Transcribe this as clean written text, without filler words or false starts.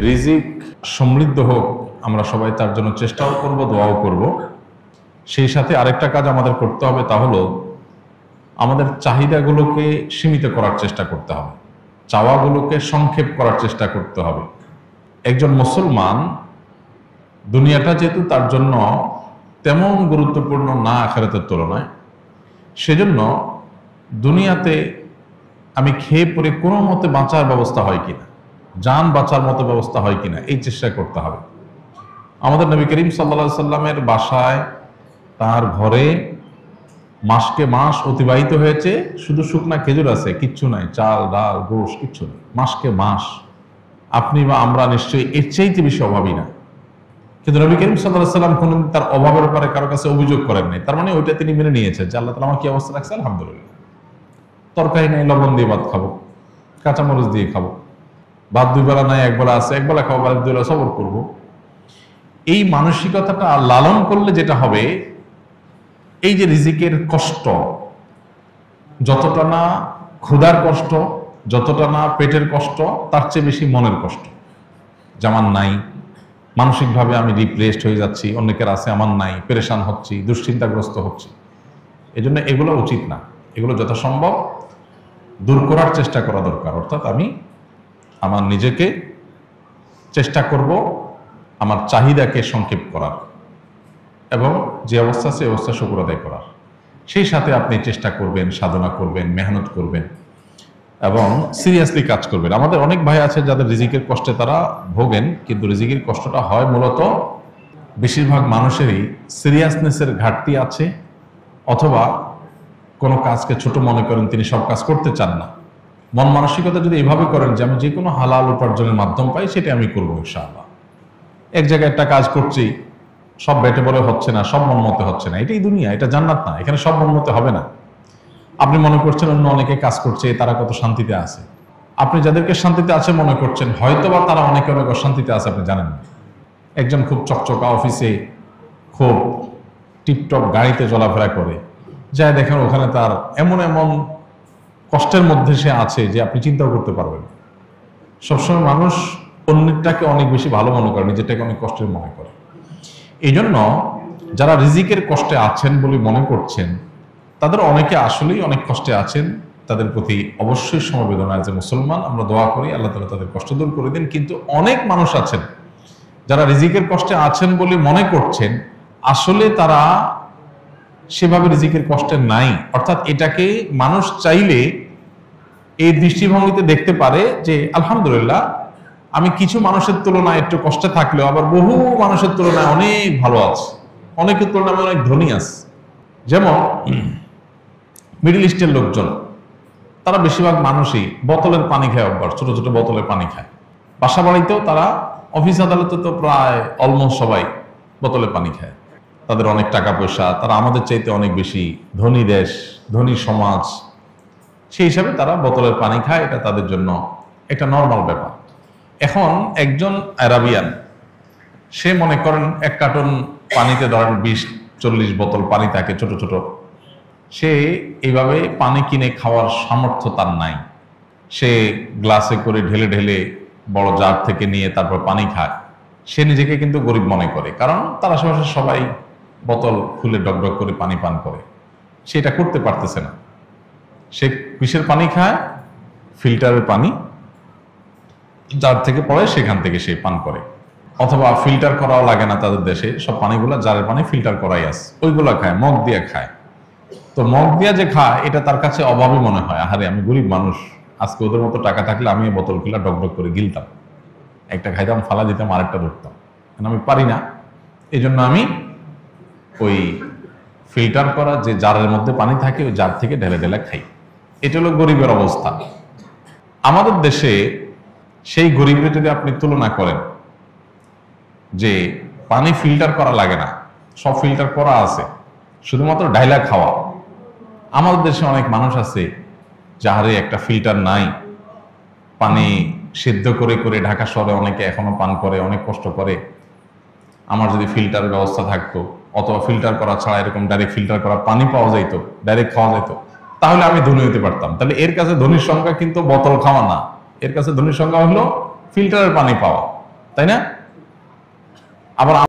রিজিক সমৃদ্ধ হোক, আমরা সবাই তার জন্য চেষ্টাও করব, দোয়াও করব। সেই সাথে আরেকটা কাজ আমাদের করতে হবে, তা হলো আমাদের চাহিদাগুলোকে সীমিত করার চেষ্টা করতে হবে, চাওয়াগুলোকে সংক্ষেপ করার চেষ্টা করতে হবে। একজন মুসলমান দুনিয়াটা যেহেতু তার জন্য তেমন গুরুত্বপূর্ণ না আখিরাতের তুলনায়, সেজন্য দুনিয়াতে আমি খেয়ে পরে কোনো মতে বাঁচার ব্যবস্থা হয় কিনা, জান বাঁচার মতো ব্যবস্থা হয় কিনা, এই চেষ্টা করতে হবে। আমাদের নবী করিম সাল্লাল্লাহু আলাইহি সাল্লামের বাসায়, তার ঘরে মাসকে মাস অতিবাহিত হয়েছে, শুধু শুকনা খেজুর আছে, কিচ্ছু নাই, চাল ডাল গোশ কিচ্ছু নেই, মাসকে মাস। আপনি বা আমরা নিশ্চয়ই এর চাইতে বেশি অভাবী না। কিন্তু নবী করিম সাল্লাল্লাহু আলাইহি সাল্লাম কোনদিন তার অভাবের ব্যাপারে কারো কাছে অভিযোগ করেন নাই। তার মানে ওইটা তিনি মেনে নিয়েছেন যে আল্লাহ তাআলা আমার কি অবস্থা রাখছে, আলহামদুলিল্লাহ। তরকারি নাই, লবণ দিয়ে ভাত খাবো, কাঁচামরিচ দিয়ে খাবো, ভাত দুই বেলা নাই, একবেলা আছে, একবেলা খাবো, বাড়ি দুই বেলা সবর করবো। এই মানসিকতাটা লালন করলে যেটা হবে, এই যে রিজিকের কষ্ট, যতটা না ক্ষুধার কষ্ট, যতটা না পেটের কষ্ট, তার চেয়ে বেশি মনের কষ্ট। যেমন নাই, মানসিকভাবে আমি ডিপ্রেসড হয়ে যাচ্ছি, অনেকের আছে আমার নাই, পেরেশান হচ্ছি, দুশ্চিন্তাগ্রস্ত হচ্ছি। এই জন্য এগুলো উচিত না, এগুলো যথাসম্ভব দূর করার চেষ্টা করা দরকার। অর্থাৎ আমি আমার নিজেকে চেষ্টা করব আমার চাহিদাকে সংক্ষেপ করার এবং যে অবস্থা সে অবস্থা শুকর আদায় করার। সেই সাথে আপনি চেষ্টা করবেন, সাধনা করবেন, মেহনত করবেন এবং সিরিয়াসলি কাজ করবেন। আমাদের অনেক ভাই আছে যাদের রিজিকের কষ্টে তারা ভোগেন, কিন্তু রিজিকের কষ্টটা হয় মূলত বেশিরভাগ মানুষেরই সিরিয়াসনেসের ঘাটতি আছে, অথবা কোনো কাজকে ছোট মনে করেন, তিনি সব কাজ করতে চান না। মন মানসিকতা যদি এভাবে করেন যে আমি যে কোনো হালাল উপার্জনের মাধ্যম পাই সেটা আমি করবো ইনশাআল্লাহ, এক জায়গায় একটা কাজ করছি, সব বেটে বলে হচ্ছে না, সব মন মতে হচ্ছে না, এটাই দুনিয়া, এটা জান্নাত না, এখানে সব মন মতে হবে না। আপনি মনে করছেন অন্য অনেকে কাজ করছে, তারা কত শান্তিতে আছে। আপনি যাদেরকে শান্তিতে আছে মনে করছেন, হয়তোবা তারা অনেকে অনেক অশান্তিতে আছে, আপনি জানেন না। একজন খুব চকচকা অফিসে, খুব টিপটপ গাড়িতে চলাফেরা করে, যাই দেখেন ওখানে তার এমন এমন কষ্টের মধ্যে সে আছে যে আপনি চিন্তাও করতে পারবেন। সবসময় মানুষ অন্যটাকে অনেক বেশি ভালো মনে করে, নিজেরটাকে অনেক কষ্টের মনে করে। এই জন্য যারা রিজিকের কষ্টে আছেন বলে মনে করছেন, তাদের অনেকে আসলেই অনেক কষ্টে আছেন। তাদের প্রতি অবশ্যই সমবেদনা, যে মুসলমান আমরা দোয়া করি আল্লাহ তাআলা তাদের কষ্ট দূর করে দিন। কিন্তু অনেক মানুষ আছেন যারা রিজিকের কষ্টে আছেন বলে মনে করছেন, আসলে তারা সেভাবে রিজিকের কষ্টে নাই। অর্থাৎ এটাকে মানুষ চাইলে এই দৃষ্টিভঙ্গিতে দেখতে পারে যে আলহামদুলিল্লাহ, আমি কিছু মানুষের তুলনায় একটু কষ্টে থাকলেও আবার বহু মানুষের তুলনায় অনেক ভালো আছে, অনেকের তুলনায় অনেক ধনী আছে। যেমন মিডল ইস্টের লোকজন, তারা বেশিরভাগ মানুষই বোতলের পানি খায় অভ্যাস, ছোট ছোট বোতলের পানি খায়। বাসা বাড়িতেও তারা, অফিস আদালতে তো প্রায় অলমোস্ট সবাই বোতলে পানি খায়। তাদের অনেক টাকা পয়সা, তারা আমাদের চাইতে অনেক বেশি ধনী দেশ, ধনী সমাজ, সেই হিসাবে তারা বোতলের পানি খায়, এটা তাদের জন্য একটা নর্মাল ব্যাপার। এখন একজন আরাবিয়ান, সে মনে করেন এক কার্টন পানিতে ধরেন 20-40 বোতল পানি থাকে ছোট ছোট, সে এইভাবে পানি কিনে খাওয়ার সামর্থ্য তার নাই। সে গ্লাসে করে ঢেলে ঢেলে বড় জার থেকে নিয়ে তারপর পানি খায়। সে নিজেকে কিন্তু গরিব মনে করে, কারণ তার আশেপাশে সবাই বোতল খুলে ডকডক করে পানি পান করে, সেটা করতে পারতেছে না। সে কিসের পানি খায়? ফিল্টারের পানি, জার থেকে পড়ে সেখান থেকে সে পান করে। অথবা ফিল্টার করাও লাগে না, তাদের দেশে সব পানিগুলা জারের পানি ফিল্টার করাই আছে, ওইগুলা খায়, মগ দিয়ে খায়। তো মগ দিয়া যে খায়, এটা তার কাছে অভাবই মনে হয়। আহারে, আমি গরিব মানুষ, আজকে ওদের মতো টাকা থাকলে আমি বোতল খুলে ডকডক করে গিলতাম, একটা খাইতাম, ফালা দিতাম, আরেকটা ধরতাম। আমি পারি না, এই জন্য আমি ওই ফিল্টার করা যে জারের মধ্যে পানি থাকে, ওই জার থেকে ঢেলে ঢেলে খাই। এটা হলো গরিবের অবস্থা। আমাদের দেশে সেই গরিবের যদি আপনি তুলনা করেন যে পানি ফিল্টার করা লাগে না, সব ফিল্টার করা আছে, শুধুমাত্র ঢাইলা খাওয়া। আমাদের দেশে অনেক মানুষ আছে যাহারে একটা ফিল্টার নাই, পানি সিদ্ধ করে করে ঢাকা শহরে অনেকে এখনো পান করে, অনেক কষ্ট করে। আমার যদি ফিল্টারের ব্যবস্থা থাকতো, অথবা ফিল্টার করা ছাড়া এরকম ডাইরেক্ট ফিল্টার করা পানি পাওয়া যাইত, ডাইরেক্ট খাওয়া যাইত, তাহলে আমি ধনী হতে পারতাম। তাহলে এর কাছে ধনীর সংখ্যা কিন্তু বোতল খাওয়া না, এর কাছে ধনীর সংখ্যা হলো ফিল্টারের পানি পাওয়া। তাই না? আবার